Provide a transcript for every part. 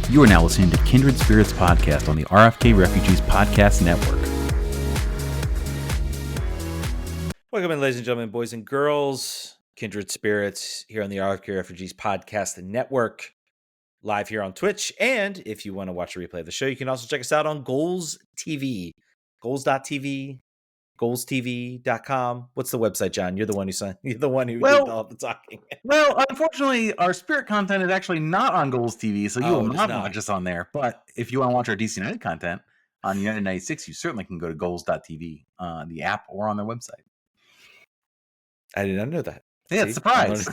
You are now listening to Kindred Spirits Podcast on the RFK Refugees Podcast Network. Welcome in, ladies and gentlemen, boys and girls. Kindred Spirits here on the RFK Refugees Podcast Network, live here on Twitch. And if you want to watch a replay of the show, you can also check us out on Goals TV, goals.tv, goalstv.com. What's the website, John? You're the one who signed. You're the one who did all the talking. Well, unfortunately, our Spirit content is actually not on Goals TV, so you will not watch us on there. But if you want to watch our DC United content on United 96, you certainly can go to goals.tv, the app, or on their website. I did not know that. Yeah, it's a surprise.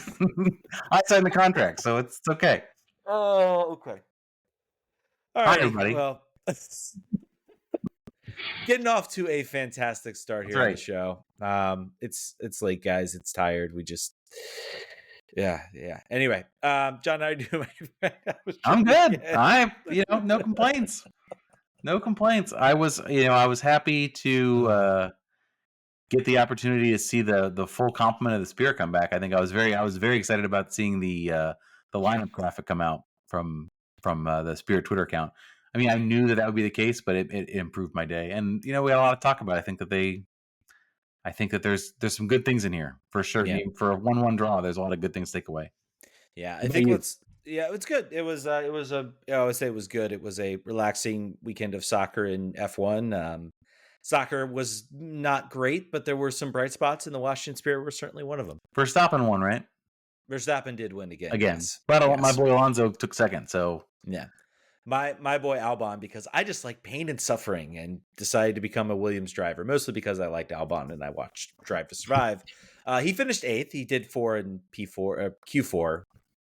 I signed the contract, so it's okay. Oh, okay. All right, everybody. Well, getting off to a fantastic start here on the show. It's late, guys. It's tired. We just, yeah. Anyway, John, how are you doing? I'm good. No complaints. No complaints. I was happy to get the opportunity to see the full complement of the Spirit come back. I think I was very excited about seeing the lineup graphic come out from the Spirit Twitter account. I mean, I knew that would be the case, but it improved my day. And we had a lot to talk about. I think that there's some good things in here for sure. Yeah. For a 1-1 draw, there's a lot of good things to take away. Yeah, I think it's good. I would say it was good. It was a relaxing weekend of soccer in F1. Soccer was not great, but there were some bright spots, and the Washington Spirit were certainly one of them. Verstappen won, right? Verstappen did win again. Yes. But my boy Alonso took second, so yeah. My boy Albon, because I just like pain and suffering, and decided to become a Williams driver, mostly because I liked Albon and I watched Drive to Survive. He finished 8th. He did 4 in Q4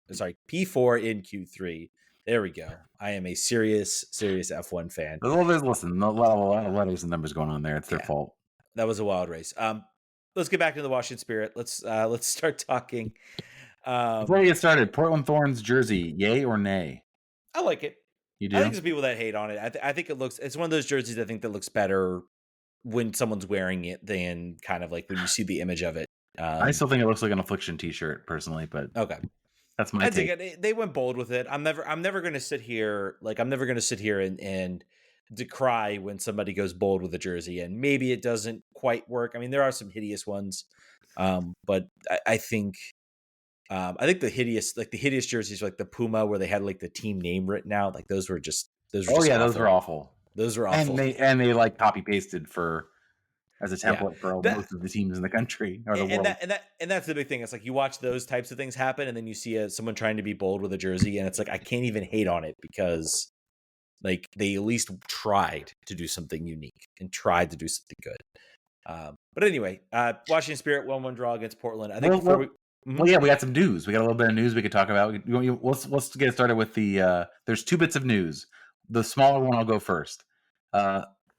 in Q3. There we go. I am a serious F1 fan. Listen, a lot of letters and numbers going on there. It's their fault. That was a wild race. Let's get back to the Washington Spirit. Let's start talking. Before we get started, Portland Thorns jersey, yay or nay? I like it. You do? I think there's people that hate on it. I think it's one of those jerseys I think that looks better when someone's wearing it than kind of like when you see the image of it. I still think it looks like an Affliction t-shirt personally, but okay. That's my take. Think they went bold with it. I'm never going to sit here and decry when somebody goes bold with a jersey, and maybe it doesn't quite work. I mean, there are some hideous ones, but I think the hideous jerseys, like the Puma, where they had like the team name written out, like those were awful. Those were awful. And they like copy pasted as a template for most of the teams in the country or the world. And that's the big thing. It's like you watch those types of things happen, and then you see someone trying to be bold with a jersey, and it's like I can't even hate on it because like they at least tried to do something unique and tried to do something good. But anyway, Washington Spirit 1-1 draw against Portland. I think we got some news. We got a little bit of news we could talk about. Let's get started with the. There's 2 bits of news. The smaller one I'll go first.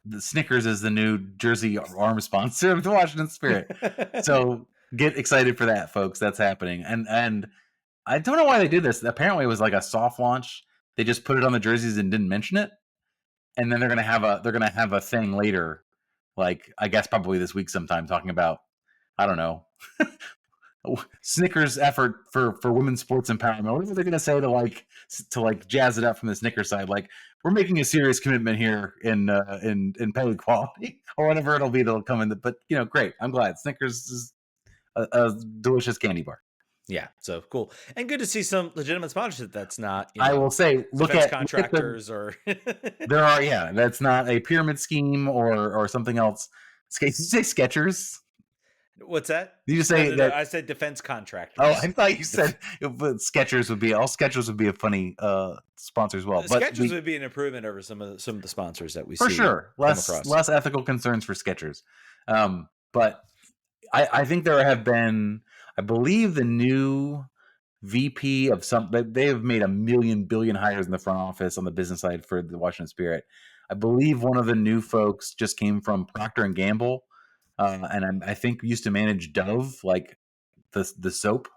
The Snickers is the new jersey arm sponsor of the Washington Spirit. So get excited for that, folks. That's happening. And I don't know why they did this. Apparently it was like a soft launch. They just put it on the jerseys and didn't mention it. And then they're gonna have a thing later, like I guess probably this week sometime, talking about, I don't know, Snickers effort for women's sports empowerment. What are they gonna say to jazz it up from the Snickers side? Like, we're making a serious commitment here in pay equality or whatever it'll be. That'll come in. But great. I'm glad Snickers is a delicious candy bar. Yeah, so cool and good to see some legitimate sponsorship. That's not. I will say, look at contractors or there are. Yeah, that's not a pyramid scheme or something else. Did you say Skechers? What's that? Did you say that? I said defense contractors. Oh, I thought you said Skechers would be. All Skechers would be a funny sponsor as well. But Skechers would be an improvement over some of the sponsors that we see. For sure, less ethical concerns for Skechers. But I think there have been. I believe the new VP of they have made 1 billion hires in the front office on the business side for the Washington Spirit. I believe one of the new folks just came from Procter & Gamble. And I think used to manage Dove, like the soap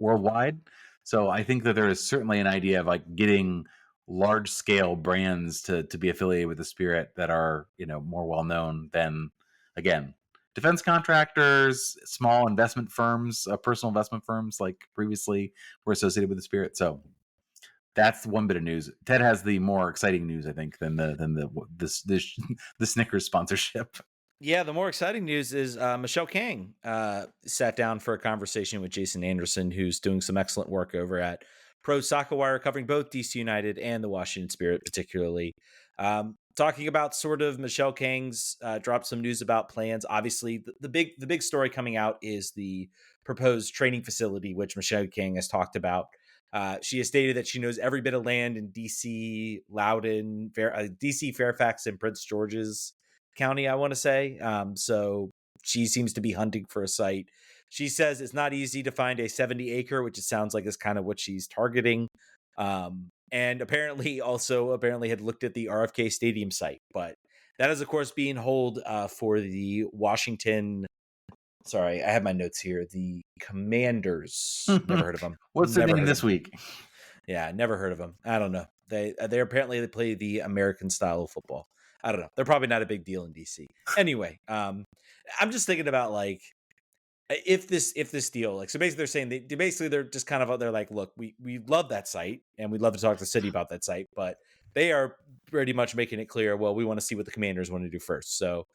worldwide. So I think that there is certainly an idea of like getting large scale brands to be affiliated with the Spirit that are more well known than, again, defense contractors, small investment firms, personal investment firms like previously were associated with the Spirit. So That's one bit of news. Ted has the more exciting news, I think, than the Snickers sponsorship. Yeah, the more exciting news is Michelle Kang sat down for a conversation with Jason Anderson, who's doing some excellent work over at Pro Soccer Wire, covering both DC United and the Washington Spirit, particularly. Talking about sort of Michelle Kang's dropped some news about plans. Obviously, the big story coming out is the proposed training facility, which Michelle Kang has talked about. She has stated that she knows every bit of land in DC, Loudoun, DC, Fairfax, and Prince George's County, I want to say. So she seems to be hunting for a site. She says it's not easy to find a 70 acre, which it sounds like is kind of what she's targeting. And apparently had looked at the RFK Stadium site, but that is of course being held for the Washington. Sorry, I have my notes here. The Commanders. Never heard of them. What's their name this week? Yeah, never heard of them. I don't know. They apparently they play the American style of football. I don't know. They're probably not a big deal in DC. Anyway, I'm just thinking about like if this deal, like, so basically they're saying they're just kind of, they're like, look, we love that site and we'd love to talk to the city about that site, but they are pretty much making it clear, well, we want to see what the Commanders want to do first. So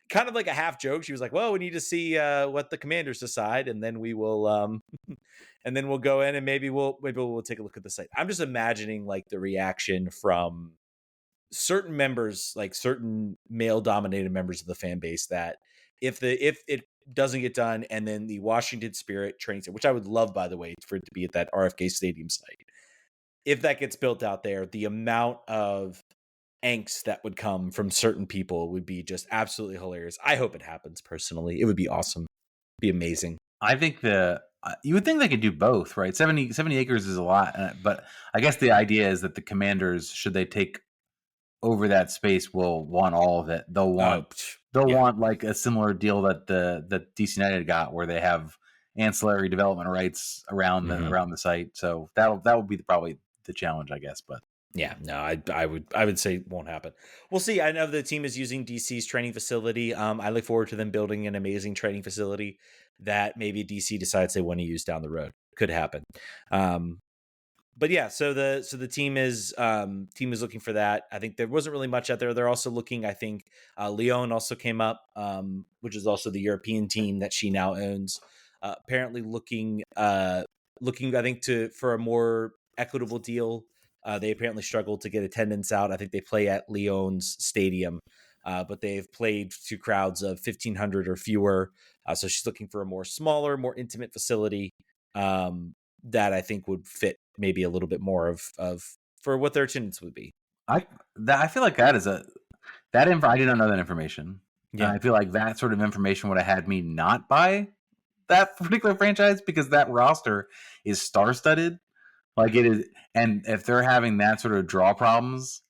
kind of like a half joke, she was like, well, we need to see what the Commanders decide, and then we will and then we'll go in and maybe we'll take a look at the site. I'm just imagining like the reaction from certain members, like certain male dominated members of the fan base, that if it doesn't get done, and then the Washington Spirit training center, which I would love, by the way, for it to be at that RFK Stadium site, if that gets built out there, the amount of angst that would come from certain people would be just absolutely hilarious. I hope it happens personally. It would be awesome. Be amazing. I think you would think they could do both, right? 70 acres is a lot, but I guess the idea is that the Commanders, should they take over that space, will want all of it. They'll want like a similar deal that the DC United got, where they have ancillary development rights around the site. So that would be probably the challenge, I guess. But yeah, no, I would say it won't happen. We'll see. I know the team is using DC's training facility. I look forward to them building an amazing training facility that maybe DC decides they want to use down the road. Could happen. But yeah, so the team is looking for that. I think there wasn't really much out there. They're also looking, I think Lyon also came up, which is also the European team that she now owns. Apparently looking I think for a more equitable deal. They apparently struggled to get attendance out. I think they play at Lyon's stadium, but they've played to crowds of 1,500 or fewer. So she's looking for a more smaller, more intimate facility that I think would fit maybe a little bit more of for what their attendance would be. I feel like I didn't know that information. Yeah, I feel like that sort of information would have had me not buy that particular franchise, because that roster is star-studded. Like it is, and if they're having that sort of draw problems,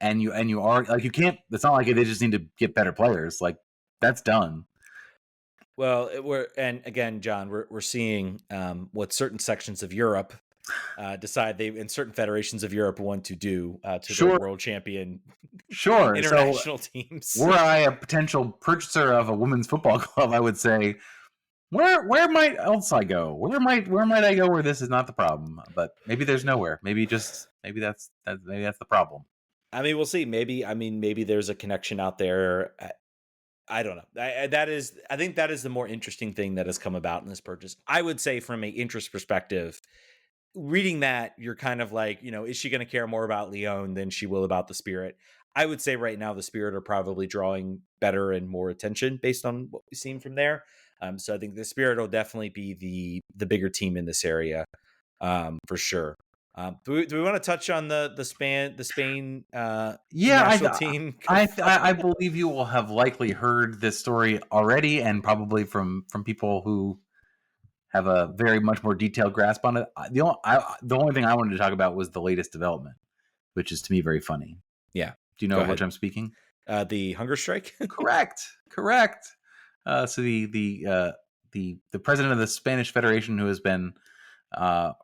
and you are like, you can't. It's not like they just need to get better players. Like, that's done. Well, John, we're seeing what certain sections of Europe decide and certain federations of Europe want to do to their world champion international teams. Were I a potential purchaser of a women's football club, I would say, where might else I go? Where might I go where this is not the problem? But maybe there's nowhere. Maybe that's the problem. I mean, we'll see. Maybe there's a connection out there. I don't know. I think that is the more interesting thing that has come about in this purchase. I would say, from an interest perspective, reading that, you're kind of like, is she going to care more about Lyon than she will about the Spirit? I would say right now the Spirit are probably drawing better and more attention based on what we've seen from there. So I think the Spirit will definitely be the bigger team in this area, for sure. Do we want to touch on the Spain national team? I believe you will have likely heard this story already, and probably from people who have a very much more detailed grasp on it. The only thing I wanted to talk about was the latest development, which is to me very funny. Yeah. Do you know of which I'm speaking? The hunger strike? Correct. So the president of the Spanish Federation, who has been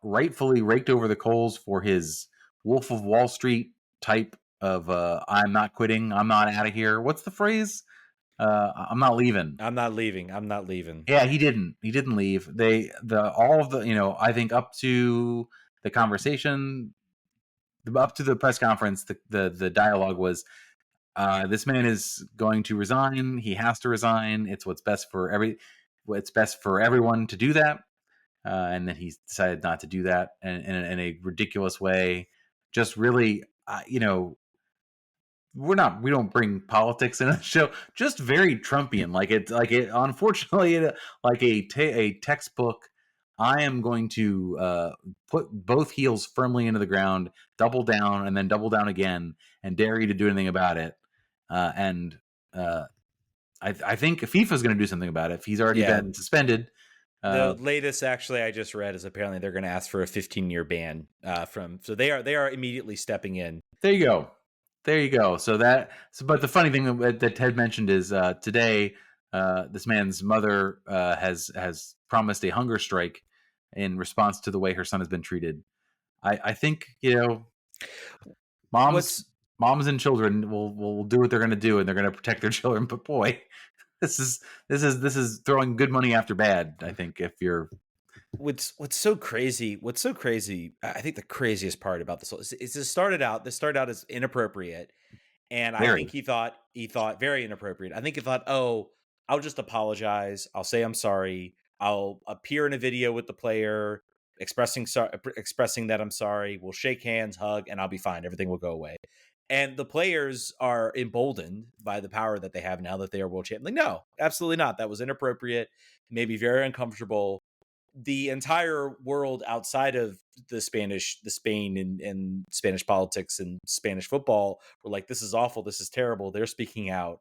rightfully raked over the coals for his Wolf of Wall Street type of I'm not quitting, I'm not out of here. What's the phrase? I'm not leaving. Yeah, he didn't leave. I think up to the conversation, up to the press conference, the dialogue was, this man is going to resign. He has to resign. It's what's best for everyone to do that. And then he decided not to do that in a ridiculous way. Just really, we don't bring politics in a show. Just very Trumpian, unfortunately, like a textbook. I am going to put both heels firmly into the ground, double down, and then double down again, and dare you to do anything about it. I think FIFA is going to do something about it. He's already been suspended. The latest, actually, I just read is apparently they're going to ask for a 15-year ban so they are immediately stepping in. There you go. But the funny thing that Ted mentioned is today this man's mother has promised a hunger strike in response to the way her son has been treated. I think moms and children will do what they're going to do, and they're going to protect their children. But boy, this is throwing good money after bad. I think if you're what's so crazy, I think the craziest part about this is this started out as inappropriate, and I think he thought very inappropriate. I think he thought, oh, I'll just apologize, I'll say I'm sorry, I'll appear in a video with the player expressing that I'm sorry, we'll shake hands, hug, and I'll be fine, everything will go away. And the players are emboldened by the power that they have now that they are world champions. Like, no, absolutely not. That was inappropriate, maybe very uncomfortable. The entire world outside of Spain and Spanish politics and Spanish football were like, this is awful, this is terrible. They're speaking out.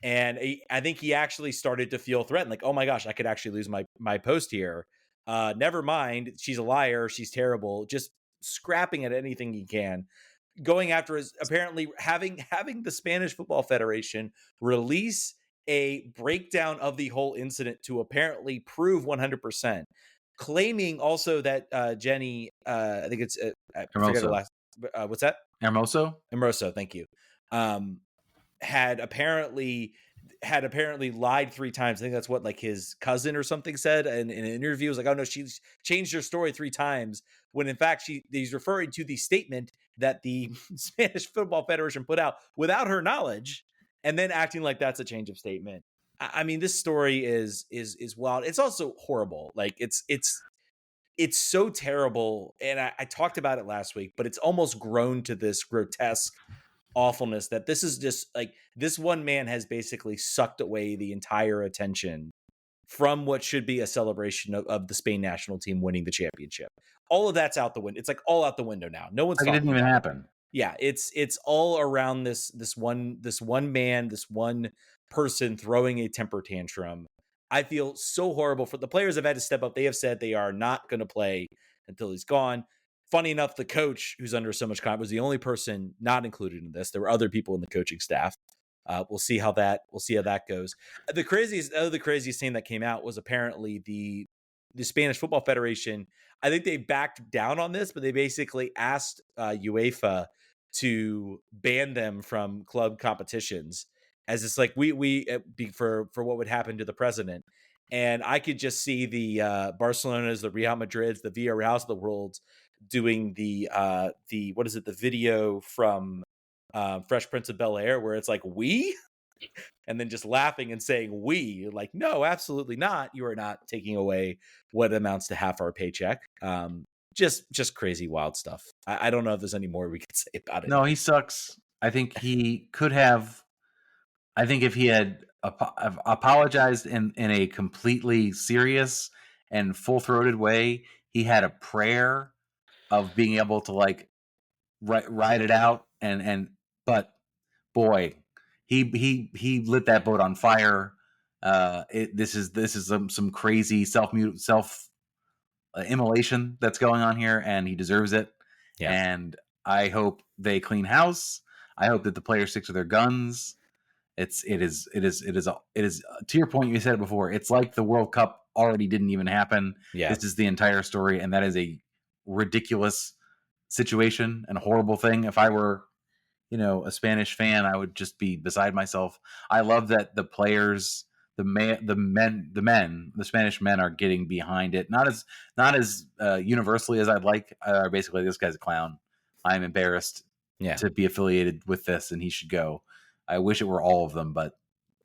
And I think he actually started to feel threatened. Like, oh my gosh, I could actually lose my post here. Never mind, she's a liar, she's terrible. Just scrapping at anything he can. Going after is apparently having the Spanish Football Federation release a breakdown of the whole incident to apparently prove 100%, claiming also that Jenni, I think it's I forget her last. What's that? Hermoso, thank you. Had apparently lied 3 times. I think that's what like his cousin or something said in an interview. It was like, oh no, she's changed her story 3 times. When in fact he's referring to the statement that the Spanish Football Federation put out without her knowledge, and then acting like that's a change of statement. I mean, this story is wild. It's also horrible. Like it's so terrible. And I talked about it last week, but it's almost grown to this grotesque awfulness that this is just like, this one man has basically sucked away the entire attention from what should be a celebration of the Spain national team winning the championship. All of that's out the window. It's like all out the window now. No one's like, it didn't even happen. Yeah, it's all around this one man, this one person throwing a temper tantrum. I feel so horrible for the players. Have had to step up. They have said they are not going to play until he's gone. Funny enough, the coach, who's under so much comment, was the only person not included in this. There were other people in the coaching staff. We'll see how that goes. The craziest thing that came out was apparently the Spanish Football Federation. I think they backed down on this, but they basically asked UEFA to ban them from club competitions, as it's like for what would happen to the president. And I could just see the Barcelonas, the Real Madrids, the Villarreals of the world doing the what is it? The video from Fresh Prince of Bel-Air, where it's like, we, and then just laughing and saying we. You're like, no, absolutely not. You are not taking away what amounts to half our paycheck. Just crazy, wild stuff. I don't know if there's any more we could say about it. No, he sucks. I think he could have. I think if he had apologized in a completely serious and full-throated way, he had a prayer of being able to like ride it out. But boy, he lit that boat on fire. This is some crazy self immolation that's going on here, and he deserves it. Yeah. And I hope they clean house. I hope that the players stick to their guns. It is to your point, you said it before, it's like the World Cup already didn't even happen. Yeah. This is the entire story, and that is a ridiculous situation and a horrible thing. If I were, a Spanish fan, I would just be beside myself. I love that the players, the Spanish men are getting behind it. Not as universally as I'd like. Basically, this guy's a clown. I'm embarrassed to be affiliated with this, and he should go. I wish it were all of them, but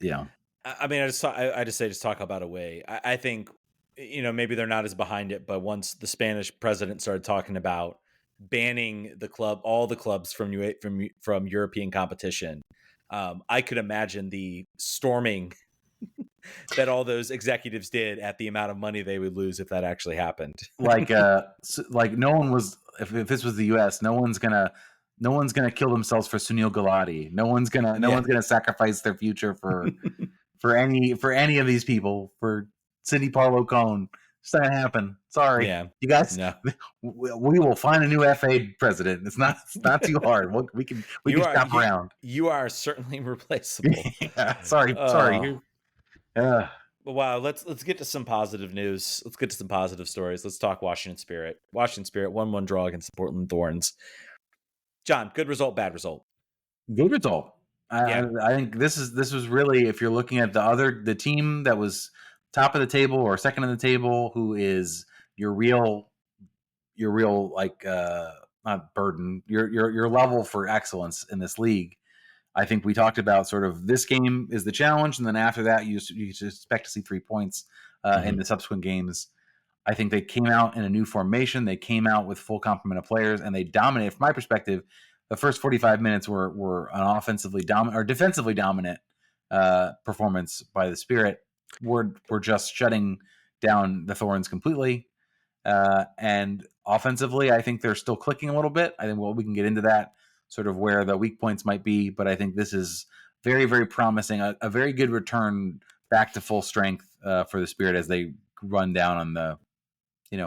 I mean, I just say just talk about a way. I think maybe they're not as behind it, but once the Spanish president started talking about banning all the clubs from European competition, I could imagine the storming that all those executives did at the amount of money they would lose if that actually happened. like no one was. If this was the U.S., no one's gonna kill themselves for Sunil Gulati. No one's gonna sacrifice their future for any of these people, for Sidney Parlow Cone. It's not gonna happen. Sorry, you guys. No. We will find a new FA president. It's not too hard. We can shop around. You are certainly replaceable. Sorry. Wow, let's get to some positive news. Let's get to some positive stories. Let's talk Washington Spirit. 1-1 draw against the Portland Thorns. John, good result, bad result? Good result. I think this was really, if you're looking at the team that was top of the table or second on the table, who is your real like not burden, your level for excellence in this league. I think we talked about sort of this game is the challenge, and then after that, you expect to see 3 points in the subsequent games. I think they came out in a new formation. They came out with full complement of players, and they dominated. From my perspective, the first 45 minutes were an offensively dominant or defensively dominant performance by the Spirit. We're just shutting down the Thorns completely, and offensively, I think they're still clicking a little bit. I think we can get into that, sort of where the weak points might be, but I think this is very, very promising. A very good return back to full strength for the Spirit as they run down on the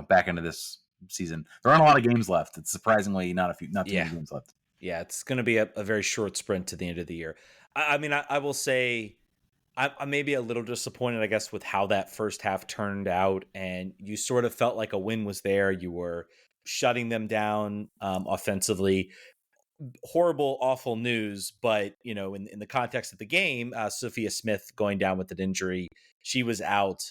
back end of this season. There aren't a lot of games left. It's surprisingly not too many games left. Yeah, it's going to be a very short sprint to the end of the year. I mean, I will say I may be a little disappointed, I guess, with how that first half turned out, and you sort of felt like a win was there. You were shutting them down offensively. Horrible, awful news, but in the context of the game, Sophia Smith going down with an injury, she was out.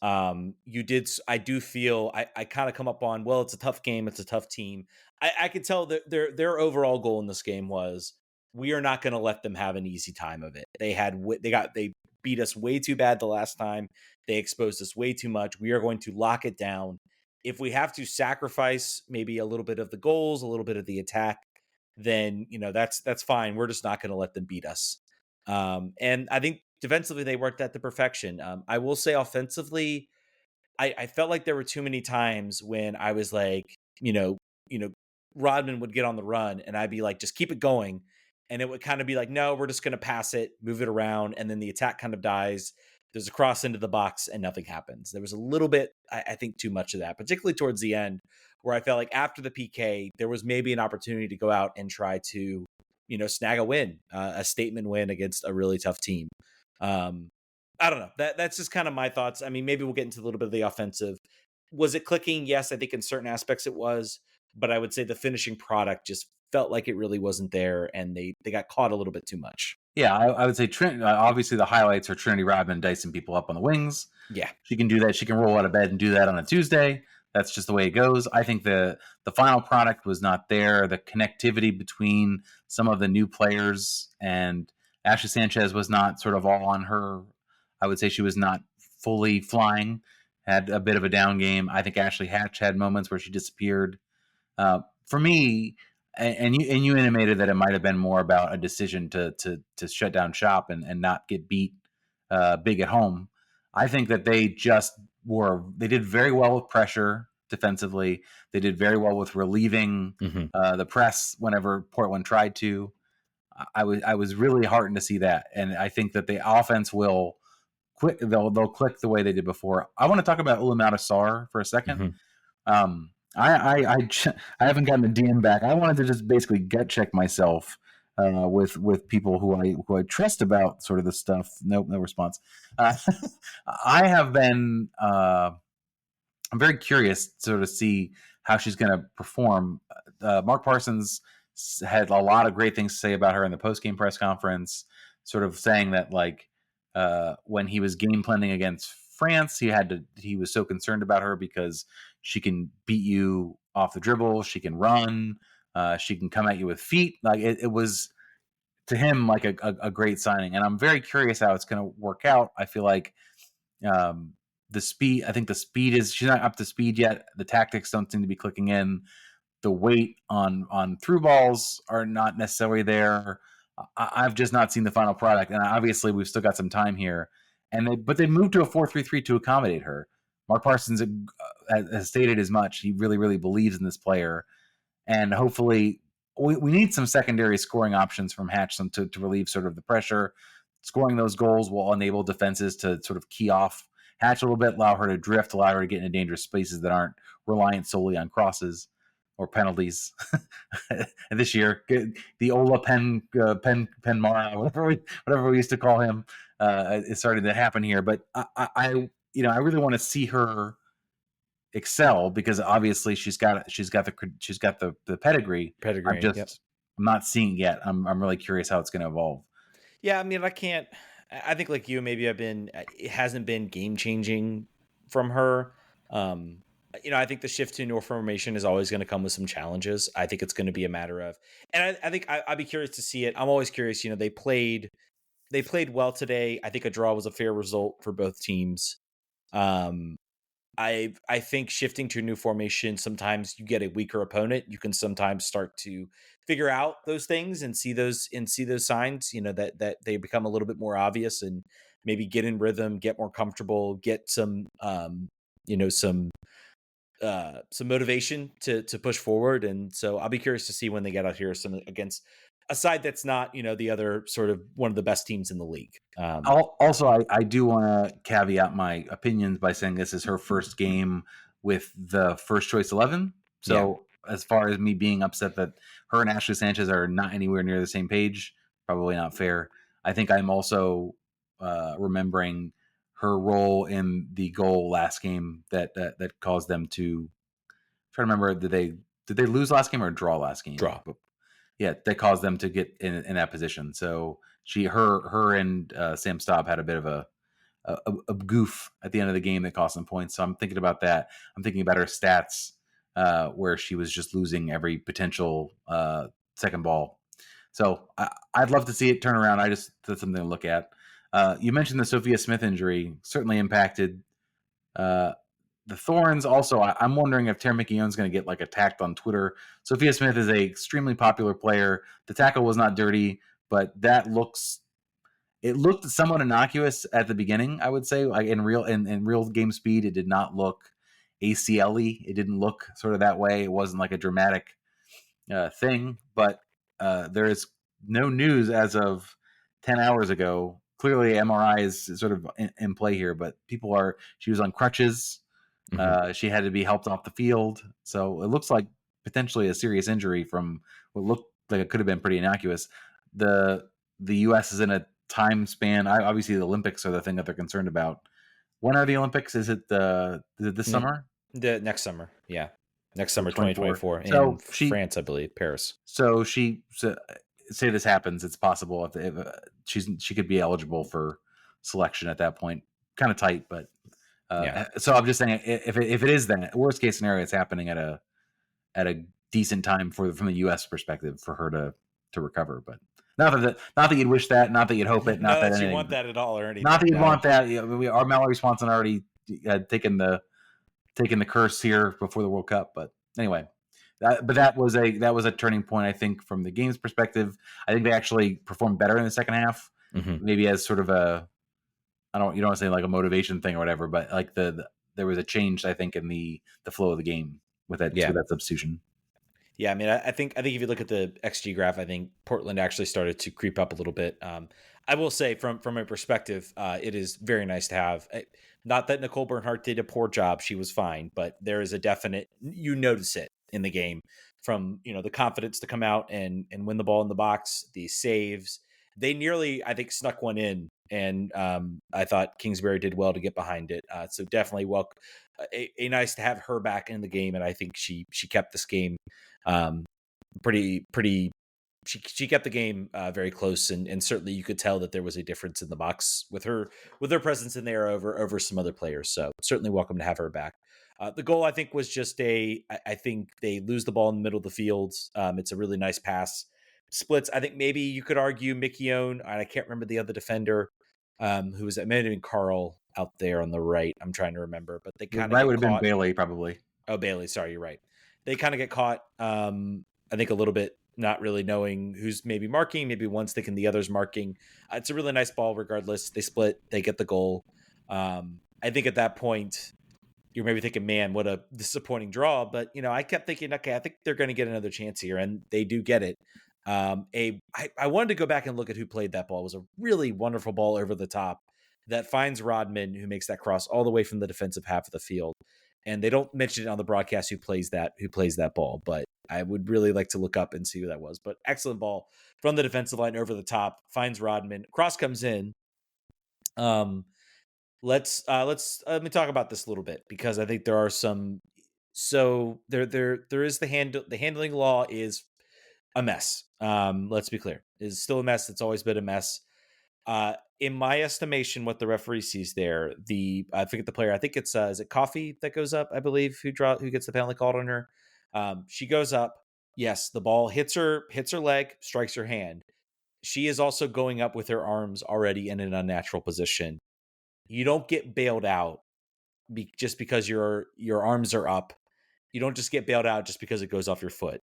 I do feel I kind of come up on, well, it's a tough game, it's a tough team. I could tell that their overall goal in this game was, we are not going to let them have an easy time of it. They beat us way too bad the last time. They exposed us way too much. We are going to lock it down. If we have to sacrifice maybe a little bit of the goals, a little bit of the attack, then that's fine. We're just not going to let them beat us. And I think defensively they worked that to perfection. I will say offensively, I felt like there were too many times when I was like, Rodman would get on the run and I'd be like, just keep it going. And it would kind of be like, no, we're just going to pass it, move it around. And then the attack kind of dies. There's a cross into the box and nothing happens. There was a little bit, I think, too much of that, particularly towards the end, where I felt like after the PK, there was maybe an opportunity to go out and try to, snag a win, a statement win against a really tough team. I don't know. That's just kind of my thoughts. I mean, maybe we'll get into a little bit of the offensive. Was it clicking? Yes, I think in certain aspects it was, but I would say the finishing product just felt like it really wasn't there, and they got caught a little bit too much. Yeah, I would say obviously the highlights are Trinity Rodman dicing people up on the wings. Yeah, she can do that. She can roll out of bed and do that on a Tuesday. That's just the way it goes. I think the final product was not there. The connectivity between some of the new players and Ashley Sanchez was not sort of all on her. I would say she was not fully flying, had a bit of a down game. I think Ashley Hatch had moments where she disappeared. For me, and you intimated that it might have been more about a decision to shut down shop and not get beat big at home. I think that they did very well with pressure defensively. They did very well with relieving the press whenever Portland tried to. I was really heartened to see that, and I think that the offense will click. They'll click the way they did before. I want to talk about Ulamata Sarr for a second. I haven't gotten the DM back. I wanted to just basically gut check myself with people who I trust about sort of this stuff. Nope, no response. I have been. I'm very curious to sort of see how she's going to perform. Mark Parsons had a lot of great things to say about her in the post-game press conference, sort of saying that when he was game planning against France, he was so concerned about her because she can beat you off the dribble, she can run, She can come at you with feet. Like it was to him like a great signing, and I'm very curious how it's going to work out. I feel like the speed. I think the speed is she's not up to speed yet. The tactics don't seem to be clicking in. The weight on through balls are not necessarily there. I've just not seen the final product, and obviously we've still got some time here. But they moved to a 4-3-3 to accommodate her. Mark Parsons has stated as much. He really, really believes in this player, and hopefully we need some secondary scoring options from Hatch to relieve sort of the pressure. Scoring those goals will enable defenses to sort of key off Hatch a little bit, allow her to drift, allow her to get into dangerous spaces that aren't reliant solely on crosses or penalties. And this year, the Ola Penmara, whatever we used to call him, is starting to happen here. But I really want to see her excel because obviously she's got the pedigree. I'm not seeing it yet. I'm really curious how it's going to evolve. Yeah, I mean, I think like you, maybe it hasn't been game changing from her. I think the shift to North formation is always going to come with some challenges. I think it's going to be a matter of, and I think I'd be curious to see it. I'm always curious. They played well today. I think a draw was a fair result for both teams. I think shifting to a new formation, sometimes you get a weaker opponent. You can sometimes start to figure out those things and see those signs, that they become a little bit more obvious and maybe get in rhythm, get more comfortable, get some motivation to push forward. And so I'll be curious to see when they get out here against a side that's not, the other sort of one of the best teams in the league. I do want to caveat my opinions by saying this is her first game with the first choice 11. So as far as me being upset that her and Ashley Sanchez are not anywhere near the same page, probably not fair. I think I'm also remembering her role in the goal last game that caused them to try to remember. Did they lose last game or draw last game? Draw. Yeah, that caused them to get in that position. So her and Sam Staub had a bit of a goof at the end of the game that cost them points. So I'm thinking about that. I'm thinking about her stats where she was just losing every potential second ball. So I'd love to see it turn around. That's something to look at. You mentioned the Sophia Smith injury certainly impacted the Thorns. Also, I'm wondering if Tara McKeown's going to get attacked on Twitter. Sophia Smith is a extremely popular player. The tackle was not dirty, but it looked somewhat innocuous at the beginning. I would say, in real game speed, it did not look ACL-y. It didn't look sort of that way. It wasn't like a dramatic thing. But there is no news as of 10 hours ago. Clearly, MRI is sort of in play here, but she was on crutches. Mm-hmm. She had to be helped off the field. So it looks like potentially a serious injury from what looked like it could have been pretty innocuous. The U.S. is in a time span. Obviously, the Olympics are the thing that they're concerned about. When are the Olympics? Is it this summer? The next summer, yeah. Next summer, 2024 in France, I believe, Paris. So say this happens, it's possible if she could be eligible for selection at that point. Kind of tight, but so I'm just saying if it is, then worst case scenario, it's happening at a decent time from the U.S. perspective for her to recover. But not that you'd wish that, not that you'd hope it, not that you want that at all or anything. Not that you'd want that. Our Mallory Swanson already taken the curse here before the World Cup. But anyway, that was a turning point, I think, from the game's perspective. I think they actually performed better in the second half, maybe as sort of you don't want to say like a motivation thing or whatever, but there was a change, I think, in the flow of the game with that substitution. Yeah, I mean, I think if you look at the XG graph, I think Portland actually started to creep up a little bit. I will say, from a perspective, it is very nice to have. Not that Nicole Bernhardt did a poor job; she was fine, but there is a definite, you notice it in the game from the confidence to come out and win the ball in the box, the saves. They nearly, I think, snuck one in, and I thought Kingsbury did well to get behind it. So definitely, a nice to have her back in the game, and I think she kept this game pretty she kept the game very close, and certainly you could tell that there was a difference in the box with her presence in there over some other players. So certainly welcome to have her back. The goal, I think, was just I think they lose the ball in the middle of the field. It's a really nice pass. Splits, I think maybe you could argue Mikione, and I can't remember the other defender who was that. May have been Carl out there on the right. I'm trying to remember, but they kind of right get would have been caught. Bailey probably. Oh, Bailey. Sorry, you're right. They kind of get caught. I think a little bit not really knowing who's maybe marking. Maybe one's thinking the other's marking. It's a really nice ball regardless. They split. They get the goal. I think at that point, you're maybe thinking, man, what a disappointing draw. But, I kept thinking, okay, I think they're going to get another chance here. And they do get it. I wanted to go back and look at who played that ball. It was a really wonderful ball over the top that finds Rodman, who makes that cross all the way from the defensive half of the field. And they don't mention it on the broadcast who plays that ball, but I would really like to look up and see who that was. But excellent ball from the defensive line over the top, finds Rodman. Cross comes in. Let me talk about this a little bit, because I think there are some. So there is the handling law is a mess. Let's be clear, it's still a mess. It's always been a mess. In my estimation, what the referee sees there, I forget the player. I think it's is it Coffee that goes up, I believe, who gets the penalty called on her. She goes up. Yes, the ball hits her leg, strikes her hand. She is also going up with her arms already in an unnatural position. You don't get bailed out just because your arms are up. You don't just get bailed out just because it goes off your foot.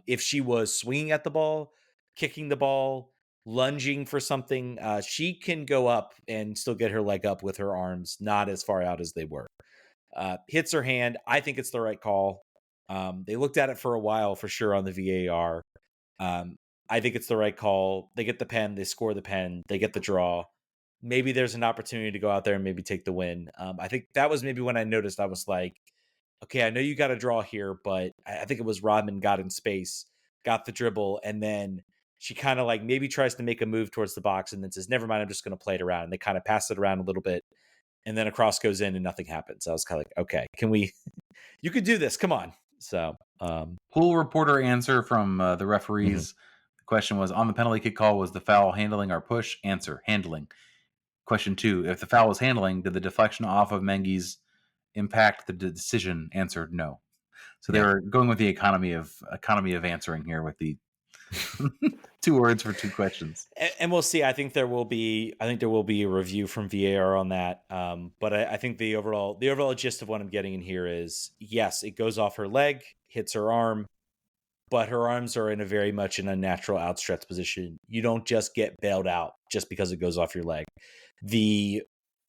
If she was swinging at the ball, kicking the ball, lunging for something, she can go up and still get her leg up with her arms not as far out as they were. Hits her hand. I think it's the right call. They looked at it for a while for sure on the VAR. I think it's the right call. They get the pen. They score the pen. They get the draw. Maybe there's an opportunity to go out there and maybe take the win. I think that was maybe when I noticed. I was like, okay, I know you got a draw here, but I think it was Rodman got in space, got the dribble, and then she kind of like maybe tries to make a move towards the box and then says, never mind, I'm just going to play it around. And they kind of pass it around a little bit, and then a cross goes in and nothing happens. So I was kind of like, okay, you could do this. Come on. So Pool reporter answer from the referees. The question was, on the penalty kick call, was the foul handling or push? Answer, handling. Question 2, if the foul was handling, did the deflection off of Mengi's impact the decision? Answer, no. So they were going with the economy of answering here with the 2 words for 2 questions. And we'll see. I think there will be a review from VAR on that. But I think the overall gist of what I'm getting in here is, yes, it goes off her leg, hits her arm, but her arms are in a very much an unnatural outstretched position. You don't just get bailed out just because it goes off your leg. The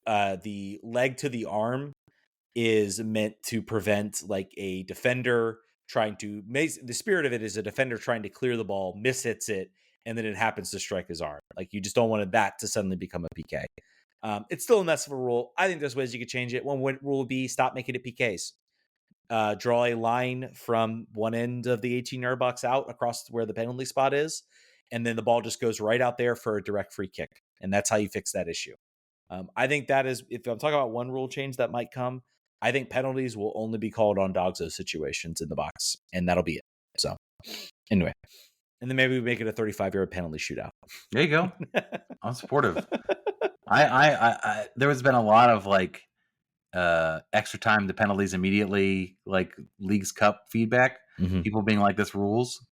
leg to the arm is meant to prevent like a defender trying to the spirit of it is a defender trying to clear the ball, mishits it, and then it happens to strike his arm. Like, you just don't want that to suddenly become a PK. It's still a mess of a rule. I think there's ways you could change it. One rule would be stop making it PKs. Draw a line from one end of the 18-yard box out across where the penalty spot is, and then the ball just goes right out there for a direct free kick. And that's how you fix that issue. I think that is, if I'm talking about one rule change that might come, I think penalties will only be called on Dogso situations in the box, and that'll be it. So anyway, and then maybe we make it a 35-yard penalty shootout. There you go. I'm supportive. I there has been a lot of like extra time to penalties immediately, like Leagues Cup feedback. Mm-hmm. People being like, this rules.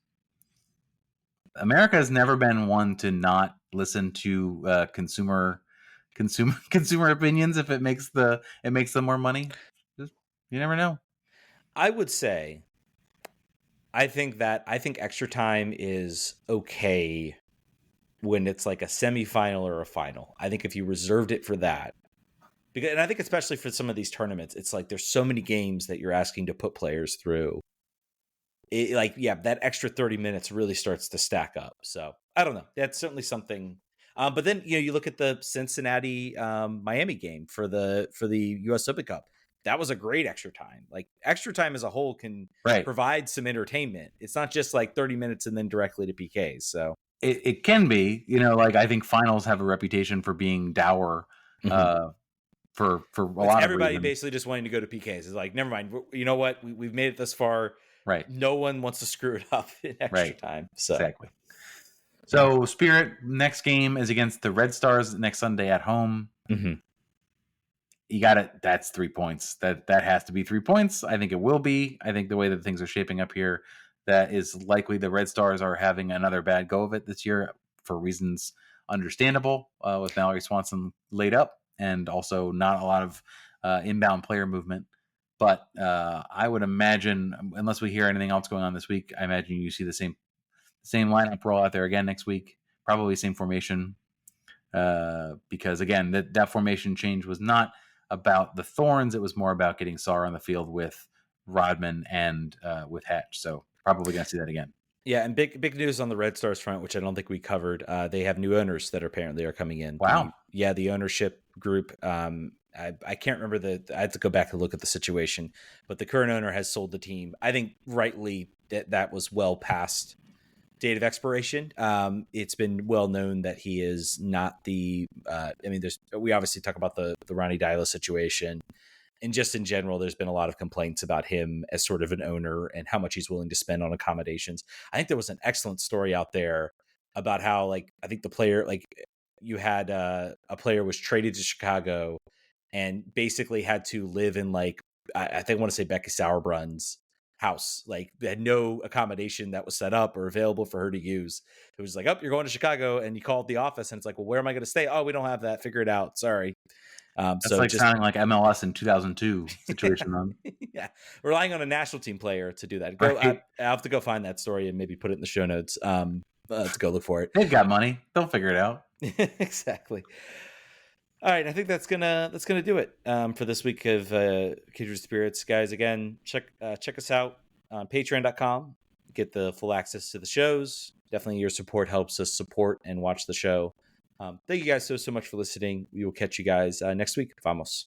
America has never been one to not listen to consumer opinions if it makes them more money. Just, you never know. I would say, I think extra time is okay when it's like a semifinal or a final. I think if you reserved it for that, and I think especially for some of these tournaments, it's like there's so many games that you're asking to put players through. That extra 30 minutes really starts to stack up. So I don't know. That's certainly something. But then you look at the Cincinnati Miami game for the U.S. Open Cup. That was a great extra time. Like, extra time as a whole can provide some entertainment. It's not just like 30 minutes and then directly to PKs. So it can be. Like, I think finals have a reputation for being dour. Mm-hmm. For a lot of everybody basically just wanting to go to PKs. It's like, never mind. You know what? We've made it this far. Right. No one wants to screw it up in extra time. So exactly. So Spirit next game is against the Red Stars next Sunday at home. Mm-hmm. You got it. That's 3 points. That has to be 3 points. I think it will be. I think the way that things are shaping up here, that is likely the Red Stars are having another bad go of it this year for reasons understandable, with Mallory Swanson laid up and also not a lot of inbound player movement. But I would imagine, unless we hear anything else going on this week, I imagine you see the same lineup roll out there again next week. Probably same formation, because again, that formation change was not about the Thorns. It was more about getting Saar on the field with Rodman and with Hatch. So probably going to see that again. Yeah, and big news on the Red Stars front, which I don't think we covered. They have new owners that apparently are coming in. Wow. The ownership group. I can't remember I had to go back and look at the situation, but the current owner has sold the team. I think rightly that was well past date of expiration. It's been well known that he is not the. We obviously talk about the Ronnie Dyla situation. And just in general, there's been a lot of complaints about him as sort of an owner and how much he's willing to spend on accommodations. I think there was an excellent story out there about how, like, I think the player, like, you had a player was traded to Chicago and basically had to live in, like, I think I want to say Becky Sauerbrun's house. Like, they had no accommodation that was set up or available for her to use. It was like, oh, you're going to Chicago, and you called the office and it's like, well, where am I going to stay? Oh, we don't have that. Figure it out. Sorry. That's so like sounding like MLS in 2002 situation. Yeah, relying on a national team player to do that. I'll have to go find that story and maybe put it in the show notes. To go look for it. They've got money; they'll figure it out. Exactly. All right, I think that's gonna do it for this week of Kindred Spirits, guys. Again, check us out on Patreon.com. Get the full access to the shows. Definitely, your support helps us support and watch the show. Thank you guys so much for listening. We will catch you guys next week. Vamos.